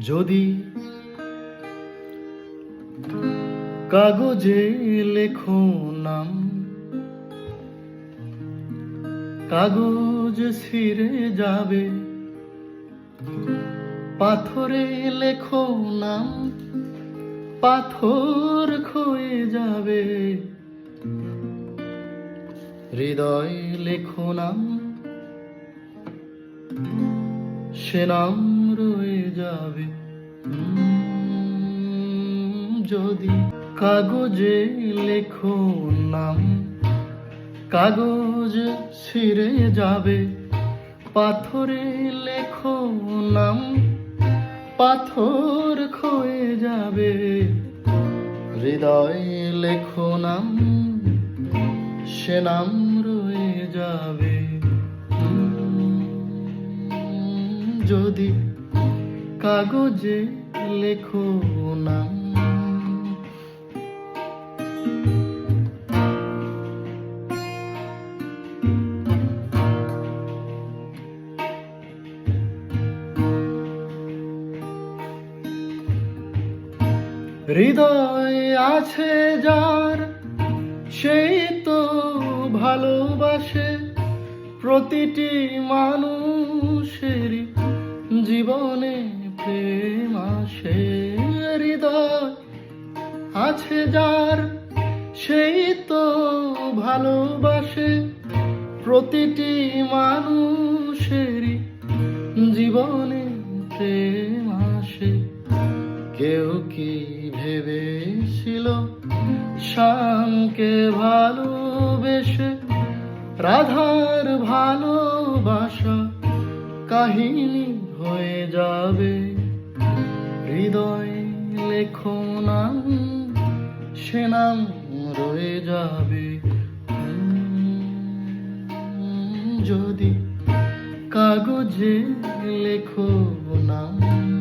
যদি কাগজে লেখো নাম, কাগজ ছিঁড়ে যাবে। পাথরে লেখো নাম, পাথর ক্ষয়ে যাবে। হৃদয় লেখো নাম, সে নাম রয়ে যাবে। যদি কাগজে লেখো নাম, কাগজ ছিঁড়ে যাবে। পাথরে লেখো নাম, পাথর ক্ষয়ে যাবে। হৃদয় লেখো নাম, সে নাম রয়ে যাবে। যদি কাগজে লেখো নাম। হৃদয় আছে যার, সেই তো ভালোবাসে। প্রতিটি মানুষেরই জীবনে প্রেম আসে। হৃদয় আছে যার, সেই তো ভালোবাসে। প্রতিটি মানুষেরই জীবনে প্রেম আসে। কেউ কি ভেবেছিল শ্যামকে ভালোবেসে রাধার ভালোবাসা কাহিনী হয়ে যাবে। হৃদয় লেখো নাম, সে নাম রয়ে যাবে। যদি কাগজে লেখো নাম।